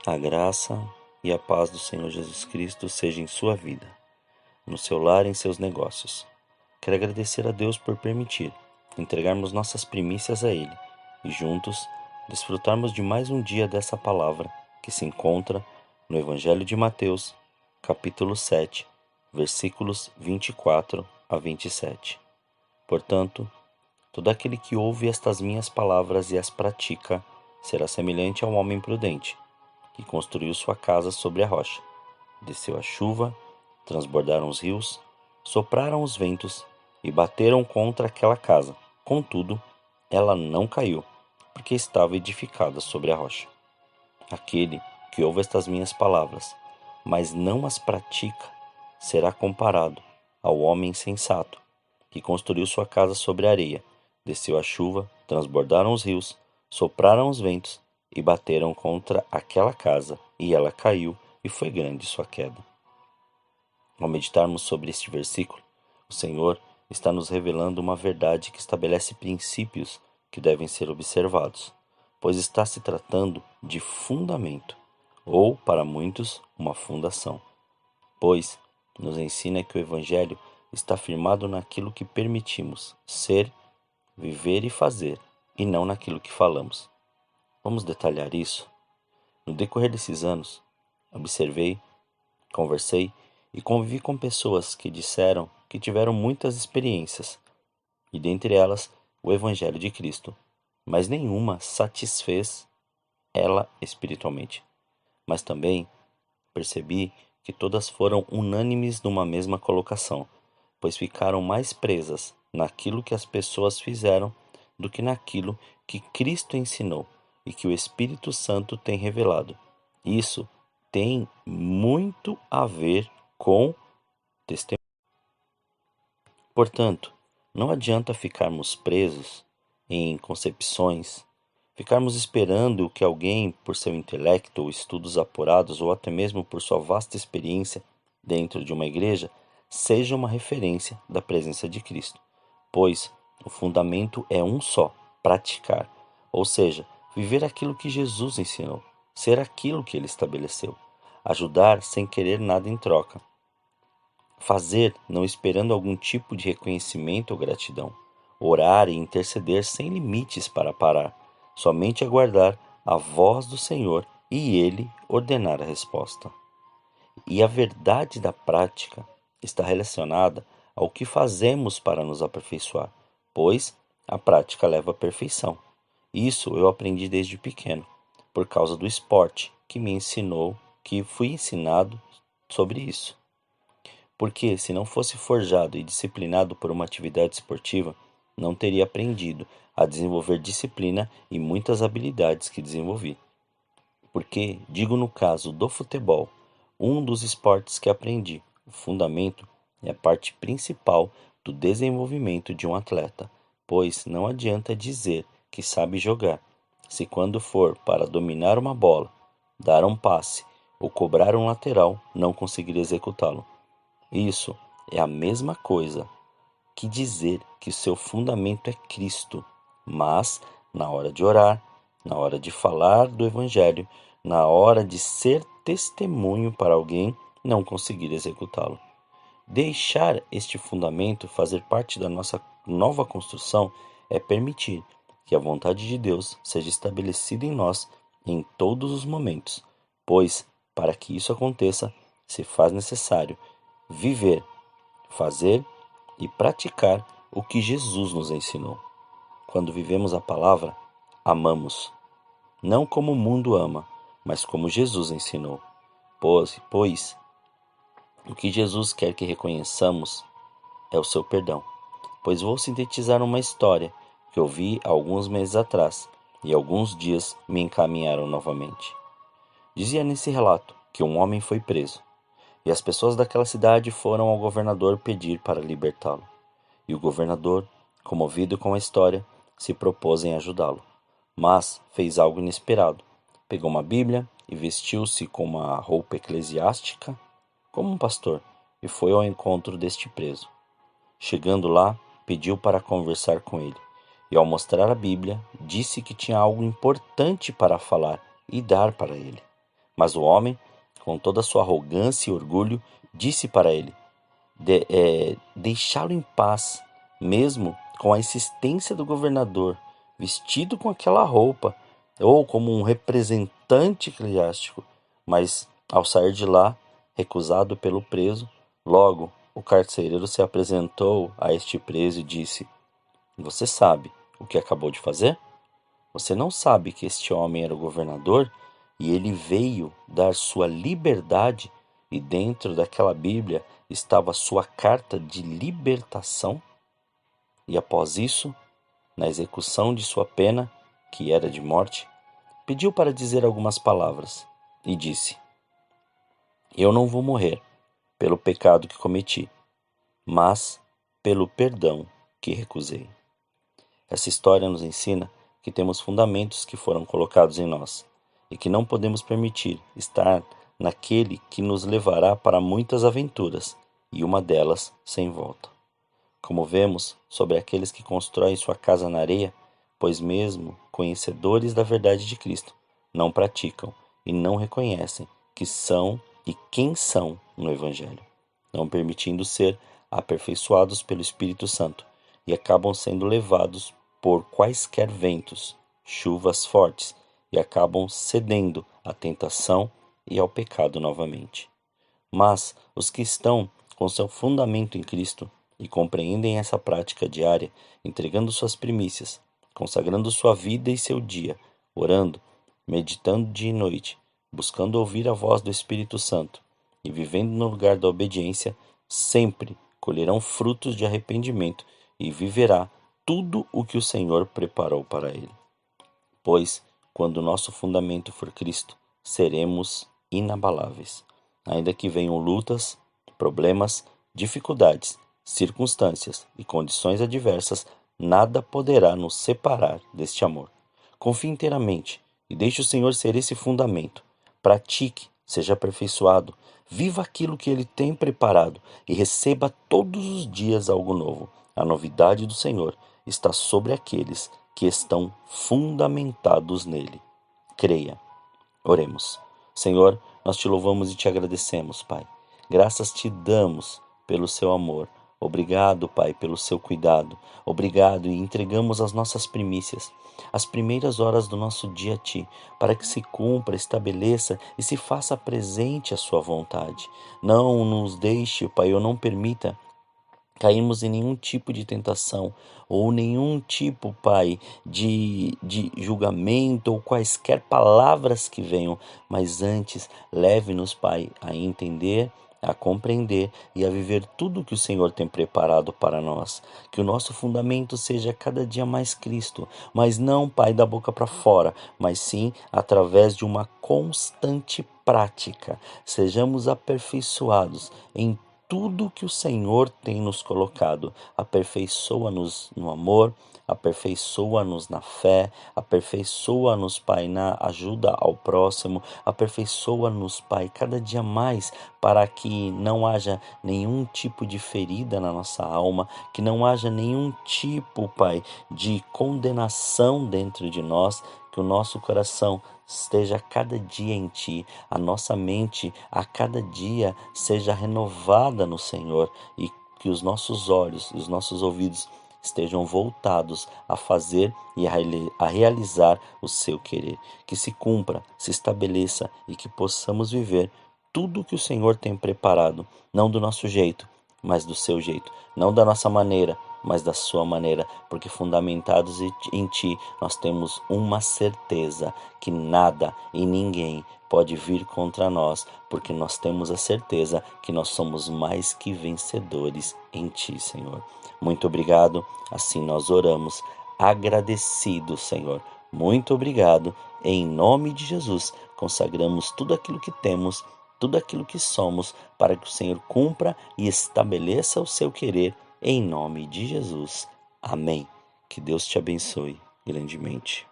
A graça e a paz do Senhor Jesus Cristo seja em sua vida, no seu lar e em seus negócios. Quero agradecer a Deus por permitir entregarmos nossas primícias a Ele e juntos desfrutarmos de mais um dia dessa palavra que se encontra no Evangelho de Mateus, capítulo 7, versículos 24 a 27. Portanto, todo aquele que ouve estas minhas palavras e as pratica será semelhante a um homem prudente, que construiu sua casa sobre a rocha. Desceu a chuva, transbordaram os rios, sopraram os ventos e bateram contra aquela casa. Contudo, ela não caiu, porque estava edificada sobre a rocha. Aquele que ouve estas minhas palavras, mas não as pratica, será comparado ao homem insensato, que construiu sua casa sobre a areia. Desceu a chuva, transbordaram os rios, sopraram os ventos e bateram contra aquela casa, e ela caiu, e foi grande sua queda. Ao meditarmos sobre este versículo, o Senhor está nos revelando uma verdade que estabelece princípios que devem ser observados, pois está se tratando de fundamento, ou, para muitos, uma fundação. Pois nos ensina que o Evangelho está firmado naquilo que permitimos ser, viver e fazer, e não naquilo que falamos. Vamos detalhar isso? No decorrer desses anos, observei, conversei e convivi com pessoas que disseram que tiveram muitas experiências, e dentre elas o Evangelho de Cristo, mas nenhuma satisfez ela espiritualmente. Mas também percebi que todas foram unânimes numa mesma colocação, pois ficaram mais presas naquilo que as pessoas fizeram do que naquilo que Cristo ensinou e que o Espírito Santo tem revelado. Isso tem muito a ver com testemunho. Portanto, não adianta ficarmos presos em concepções, ficarmos esperando que alguém, por seu intelecto ou estudos apurados, ou até mesmo por sua vasta experiência dentro de uma igreja, seja uma referência da presença de Cristo, pois o fundamento é um só: praticar, ou seja, viver aquilo que Jesus ensinou, ser aquilo que ele estabeleceu, ajudar sem querer nada em troca, fazer não esperando algum tipo de reconhecimento ou gratidão, orar e interceder sem limites para parar, somente aguardar a voz do Senhor e ele ordenar a resposta. E a verdade da prática está relacionada ao que fazemos para nos aperfeiçoar, pois a prática leva à perfeição. Isso eu aprendi desde pequeno, por causa do esporte que me ensinou, que fui ensinado sobre isso. Porque se não fosse forjado e disciplinado por uma atividade esportiva, não teria aprendido a desenvolver disciplina e muitas habilidades que desenvolvi. Porque, digo no caso do futebol, um dos esportes que aprendi, o fundamento é a parte principal do desenvolvimento de um atleta, pois não adianta dizer que sabe jogar, se quando for para dominar uma bola, dar um passe ou cobrar um lateral, não conseguir executá-lo. Isso é a mesma coisa que dizer que seu fundamento é Cristo, mas na hora de orar, na hora de falar do Evangelho, na hora de ser testemunho para alguém, não conseguir executá-lo. Deixar este fundamento fazer parte da nossa nova construção é permitir que a vontade de Deus seja estabelecida em nós em todos os momentos, pois, para que isso aconteça, se faz necessário viver, fazer e praticar o que Jesus nos ensinou. Quando vivemos a palavra, amamos, não como o mundo ama, mas como Jesus ensinou. Pois o que Jesus quer que reconheçamos é o seu perdão. Pois vou sintetizar uma história que eu vi alguns meses atrás e alguns dias me encaminharam novamente. Dizia nesse relato que um homem foi preso e as pessoas daquela cidade foram ao governador pedir para libertá-lo. E o governador, comovido com a história, se propôs em ajudá-lo. Mas fez algo inesperado. Pegou uma Bíblia e vestiu-se com uma roupa eclesiástica, como um pastor, e foi ao encontro deste preso. Chegando lá, pediu para conversar com ele. E ao mostrar a Bíblia, disse que tinha algo importante para falar e dar para ele. Mas o homem, com toda a sua arrogância e orgulho, disse para ele: deixá-lo em paz, mesmo com a insistência do governador, vestido com aquela roupa, ou como um representante eclesiástico. Mas, ao sair de lá, recusado pelo preso, logo o carcereiro se apresentou a este preso e disse: Você sabe o que acabou de fazer? Você não sabe que este homem era o governador e ele veio dar sua liberdade e dentro daquela Bíblia estava sua carta de libertação? E após isso, na execução de sua pena, que era de morte, pediu para dizer algumas palavras e disse: Eu não vou morrer pelo pecado que cometi, mas pelo perdão que recusei. Essa história nos ensina que temos fundamentos que foram colocados em nós e que não podemos permitir estar naquele que nos levará para muitas aventuras e uma delas sem volta. Como vemos sobre aqueles que constroem sua casa na areia, pois mesmo conhecedores da verdade de Cristo, não praticam e não reconhecem que são e quem são no Evangelho, não permitindo ser aperfeiçoados pelo Espírito Santo e acabam sendo levados por quaisquer ventos, chuvas fortes e acabam cedendo à tentação e ao pecado novamente. Mas os que estão com seu fundamento em Cristo e compreendem essa prática diária, entregando suas primícias, consagrando sua vida e seu dia, orando, meditando dia e noite, buscando ouvir a voz do Espírito Santo e vivendo no lugar da obediência, sempre colherão frutos de arrependimento e viverá tudo o que o Senhor preparou para ele. Pois, quando o nosso fundamento for Cristo, seremos inabaláveis. Ainda que venham lutas, problemas, dificuldades, circunstâncias e condições adversas, nada poderá nos separar deste amor. Confie inteiramente e deixe o Senhor ser esse fundamento. Pratique, seja aperfeiçoado, viva aquilo que Ele tem preparado e receba todos os dias algo novo. A novidade do Senhor está sobre aqueles que estão fundamentados nele. Creia. Oremos. Senhor, nós te louvamos e te agradecemos, Pai. Graças te damos pelo seu amor. Obrigado, Pai, pelo seu cuidado. Obrigado e entregamos as nossas primícias, as primeiras horas do nosso dia a Ti, para que se cumpra, estabeleça e se faça presente a sua vontade. Não nos deixe, Pai, ou não permita caímos em nenhum tipo de tentação ou nenhum tipo, Pai, de julgamento ou quaisquer palavras que venham, mas antes leve-nos, Pai, a entender, a compreender e a viver tudo que o Senhor tem preparado para nós. Que o nosso fundamento seja cada dia mais Cristo, mas não, Pai, da boca para fora, mas sim através de uma constante prática. Sejamos aperfeiçoados em tudo que o Senhor tem nos colocado. Aperfeiçoa-nos no amor, aperfeiçoa-nos na fé, aperfeiçoa-nos, Pai, na ajuda ao próximo, aperfeiçoa-nos, Pai, cada dia mais, para que não haja nenhum tipo de ferida na nossa alma, que não haja nenhum tipo, Pai, de condenação dentro de nós, que o nosso coração esteja a cada dia em Ti, a nossa mente a cada dia seja renovada no Senhor e que os nossos olhos e os nossos ouvidos estejam voltados a fazer e a realizar o seu querer. Que se cumpra, se estabeleça e que possamos viver tudo o que o Senhor tem preparado, não do nosso jeito, mas do seu jeito, não da nossa maneira, mas da sua maneira, porque fundamentados em Ti, nós temos uma certeza que nada e ninguém pode vir contra nós, porque nós temos a certeza que nós somos mais que vencedores em Ti, Senhor. Muito obrigado, assim nós oramos, agradecidos, Senhor. Muito obrigado, em nome de Jesus, consagramos tudo aquilo que temos, tudo aquilo que somos, para que o Senhor cumpra e estabeleça o seu querer, em nome de Jesus. Amém. Que Deus te abençoe grandemente.